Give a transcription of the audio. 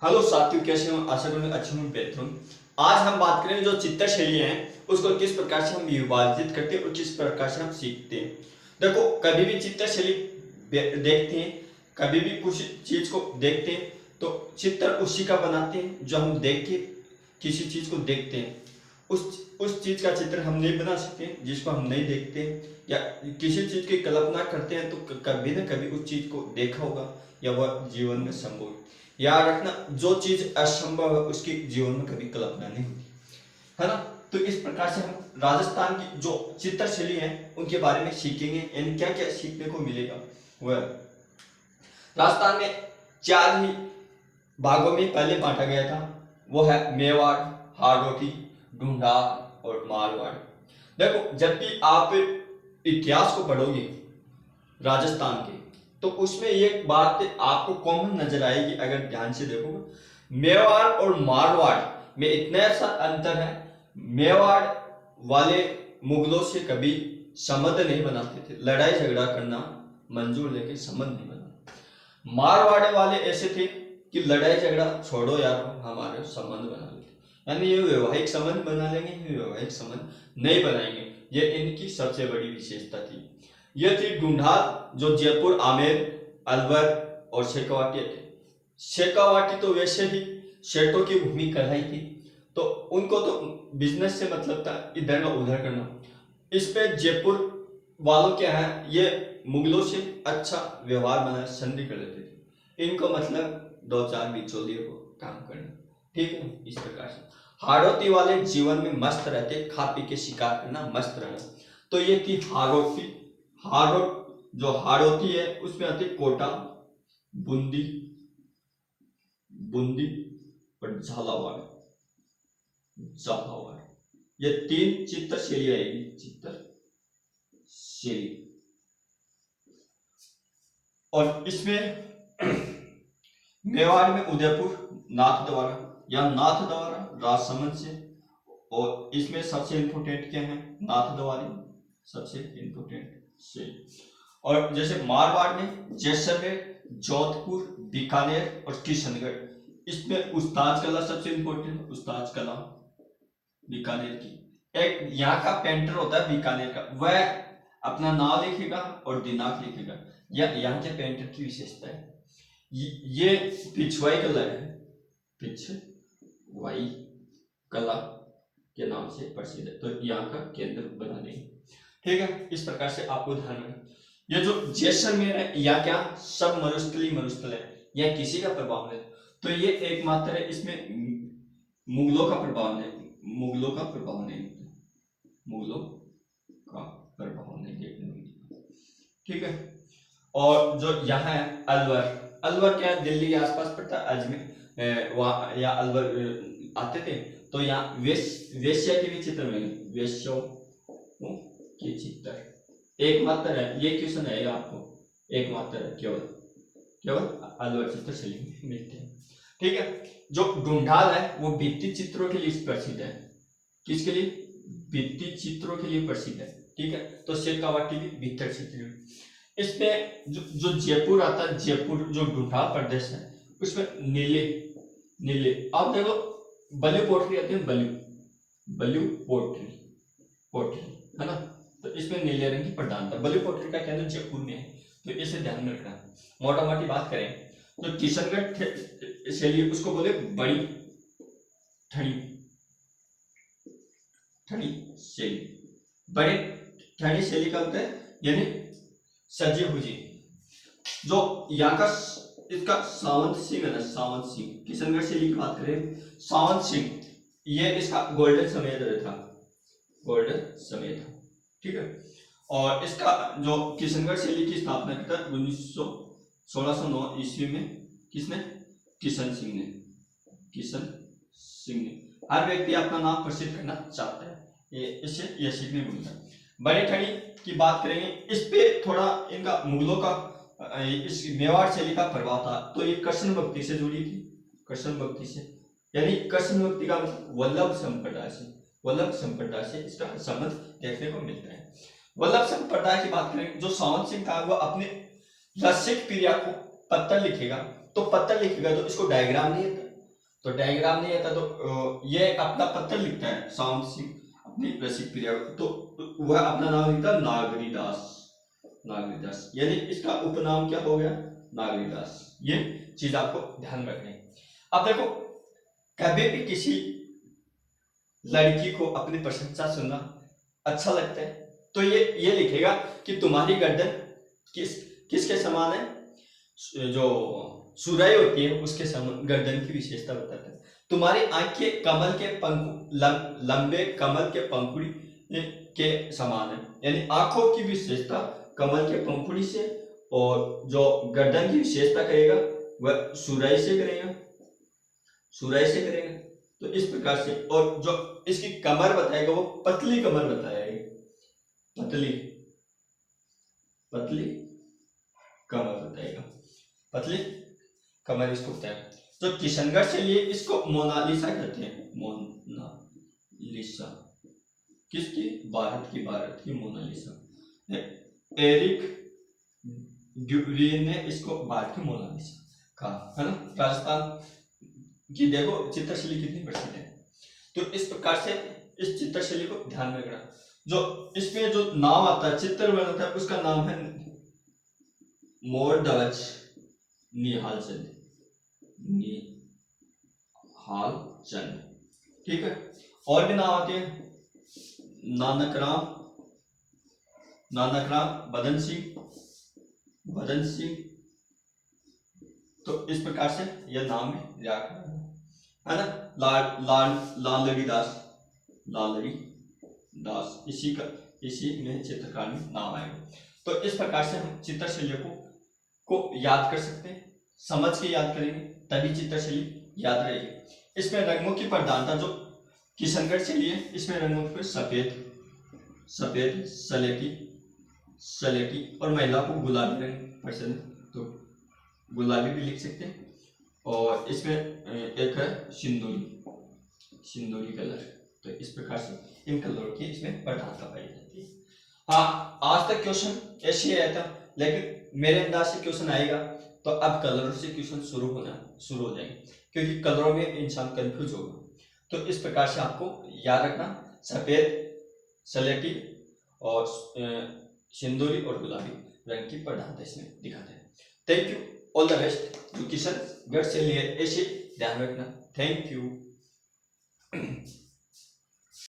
Hello साथियों, कैसे हो? आशा करूँ अच्छे हूँ, बेहतर हूँ। आज हम बात करेंगे जो चित्तर शैली है उसको किस प्रकार से हम विभाजित करते हैं और किस प्रकार से हम सीखते हैं। देखो, कभी भी चित्तर शैली देखते हैं, कभी भी कुछ चीज को देखते हैं तो चित्र उसी का बनाते हैं जो हम देख के किसी चीज को देखते हैं। उस चीज का चित्र हम नहीं बना सकते जिसको हम नहीं देखते, या किसी चीज की कल्पना करते हैं तो कभी ना कभी उस चीज को देखा होगा या वह जीवन में संभव है। याद रखना, जो चीज असंभव है उसकी जीवन में कभी कल्पना नहीं होती है ना। तो इस प्रकार से हम राजस्थान की जो चित्र शैली है उनके बारे में सीखेंगे, यानी क्या क्या सीखने को मिलेगा। वह राजस्थान में चार ही भागों में पहले बांटा गया था। वो है मेवाड़, हाड़ौती, ढूंढार और मारवाड़। देखो, जब भी आप इतिहास को पढ़ोगे राजस्थान के तो उसमें एक बात आपको कॉमन नजर आएगी अगर ध्यान से देखोगे। मेवाड़ और मारवाड़ में इतना सा अंतर है। मेवाड़ वाले मुगलों से कभी संबंध नहीं बनाते थे, लड़ाई झगड़ा करना मंजूर, लेकिन संबंध नहीं बना। मारवाड़ वाले ऐसे थे कि लड़ाई झगड़ा छोड़ो यार, हमारे संबंध बना लेते, यानी ये वैवाहिक संबंध बना लेंगे, ये वैवाहिक संबंध नहीं बनाएंगे। ये इनकी सबसे बड़ी विशेषता थी। ये थी ढूंढाल, जो जयपुर, आमेर, अलवर और शेखावाटी थे। शेखावाटी तो वैसे ही शेठों की भूमि कहलाई थी, तो उनको तो बिजनेस से मतलब था, इधर का उधर करना। इसमें जयपुर वालों क्या है, ये मुगलों से अच्छा व्यवहार बना संधि कर लेते थे। इनको मतलब दो चार बिचौलियों को काम करना, ठीक है। इस प्रकार से हाड़ौती वाले जीवन में मस्त रहते, खा पी के शिकार करना, मस्त रहना। तो ये थी हाड़ौती। जो हाड़ौती है उसमें आती कोटा, बूंदी बूंदी और झालावाड़। ये तीन चित्र शैली आएगी, चित्र शैली। और इसमें मेवाड़ में उदयपुर, नाथ द्वारा या नाथ द्वारा राजसमंद से। और इसमें सबसे इंपोर्टेंट क्या है, नाथ द्वारी सबसे इंपोर्टेंट से। और जैसे मारवाड़ में जैसलमेर, जोधपुर, बीकानेर और किशनगढ़। इसमें उस्ताद कला सबसे इंपोर्टेंट, उस्ताद कला बीकानेर की। एक यहाँ का पेंटर होता है बीकानेर का, वह अपना नाम लिखेगा और दिनांक लिखेगा। यह यहाँ के पेंटर की विशेषता है। ये पिछवाई कला है, पिछवाई कला के नाम से प्रसिद्ध है, तो यहाँ का केंद्र बना देंगे, ठीक है। इस प्रकार से आपको ध्यान रखना। ये जो जैसलमेर है या क्या सब मरुस्थल है, या किसी का प्रभाव नहीं, तो ये एकमात्र है इसमें मुगलों का प्रभाव नहीं, मुगलों का प्रभाव नहीं देखने को मिलता, ठीक है। और जो यहाँ है अलवर, अलवर क्या है, दिल्ली के आसपास पड़ता है, अजमेर वहाँ या अलवर आते थे। तो यहाँ वेश्या के भी चित्र में, वेश्यों के चित्र एकमात्र है। ये क्वेश्चन है आपको, एकमात्र है, केवल केवल अलवर चित्र शैली में मिलते हैं, ठीक है। जो ढूंढाल है वो भित्ति चित्रों के लिए प्रसिद्ध है। किसके लिए? भित्ति चित्रों के लिए प्रसिद्ध है, ठीक है। तो शेखावाटी भी भित्ति चित्र। इसमें जो जयपुर आता है, जयपुर जो ढूंढाल प्रदेश है उसमें नीले नीले, आप देखो बलू पोट्री आती है, बलू पोट्री है ना। तो इसमें नीले रंग की प्रधानता, बलू पोट्री का केंद्र जयपुर में है, तो इसे ध्यान में रखना। मोटा मोटी बात करें तो किशनगढ़ शैली उसको बोले बड़ी ठणी शैली। बड़े ठणी शैली का होता है यानी सजी हुई। जो यहाँ का इसका सावंत सिंह है ना, सावंत सिंह, किशनगढ़ शैली की बात करें, सावंत सिंह, ये इसका गोल्डन समय था, गोल्डन समय था, ठीक है। और इसका जो किशनगढ़ शैली की स्थापना की था 1609 ईस्वी में, किसने? किशन सिंह ने। हर व्यक्ति अपना नाम प्रसिद्ध करना चाहता है, इससे यह सीखने को मिलता है। बड़े ठणी की बात करेंगे, इस पे थोड़ा इनका मुगलों का इस मेवाड़ शैली का प्रभाव था, तो ये कृष्ण भक्ति से जुड़ी थी, कृष्ण भक्ति से, यानी कृष्ण भक्ति का मतलब वल्लभ संप्रदाय से इसका संबंध देखने को मिलता है। वल्लभ संप्रदाय की बात करें, जो सावंत सिंह था वो अपने रसिक प्रिया को पत्र लिखेगा, तो इसको डायग्राम नहीं तो डायग्राम नहीं आता तो ये एक अपना पत्र लिखता है शांत सिंह अपनी रसिक प्रिया को, तो वह अपना नाम लिखता है नागरीदास। नागरीदास यानी इसका उपनाम क्या हो गया, नागरीदास। ये चीज आपको ध्यान रखनी है। अब देखो कभी भी किसी लड़की को अपनी प्रशंसा सुनना अच्छा लगता है तो ये लिखेगा कि तुम्हारी गर्दन किसके समान है, जो सुराई होती है उसके समान गर्दन की विशेषता बताता है। तुम्हारी आंखें कमल के लंबे कमल के पंखुड़ी के समान है, यानी आंखों की विशेषता कमल के पंखुड़ी से, और जो गर्दन की विशेषता करेगा वह सुराई से करेगा, सुराई से करेगा। तो इस प्रकार से, और जो इसकी कमर बताएगा वो पतली कमर बताएगा, पतली पतली कमर बताएगा, पतली कमर इसको बताएगा। तो किशनगढ़ से लिए इसको मोनालिसा कहते हैं, मोनालिसा किसकी, भारत की मोनालिसा। एरिक ड्यूरेन ने इसको भारत की मोनालिसा कहा, है ना। राजस्थान कि देखो चित्रशैली कितनी प्रसिद्ध है। तो इस प्रकार से इस चित्रशैली को ध्यान में रखना। जो इसमें जो नाम आता है, चित्र बनता है, उसका नाम है मोरध्वज निहालचंद, निहालचंद, ठीक है। और भी नाम आते हैं, नानकराम बदन सिंह। तो इस प्रकार से यह नाम है ना। लालड़ी दास इसी में चित्रकार में नाम आएगा। तो इस प्रकार से हम चित्रशैली को याद कर सकते हैं, समझ के याद करेंगे तभी चित्रशैली याद रहेगी। इसमें रंगों की प्रधानता जो किशनगढ़ से लिए, इसमें रंगों पे सफेद सलेटी और महिला को गुलाबी रंग पसंद, तो गुलाबी भी लिख सकते हैं। और इसमें एक है सिंदूरी कलर। तो इस प्रकार से इन कलरों की इसमें प्रधानता पाई जाती है। हाँ, आज तक क्वेश्चन ऐसे ही आया था, लेकिन मेरे अंदाज से क्वेश्चन आएगा तो अब कलरों से क्वेश्चन शुरू हो जाएंगे, क्योंकि कलरों में इंसान कंफ्यूज होगा। तो इस प्रकार से आपको याद रखना, सफेद सलेटी और सिंदूरी और गुलाबी रंग की प्रधानता इसमें दिखाते हैं। Thank you, all the best. जो किशनगढ़ से लिए ऐसे ध्यान रखना। Thank you.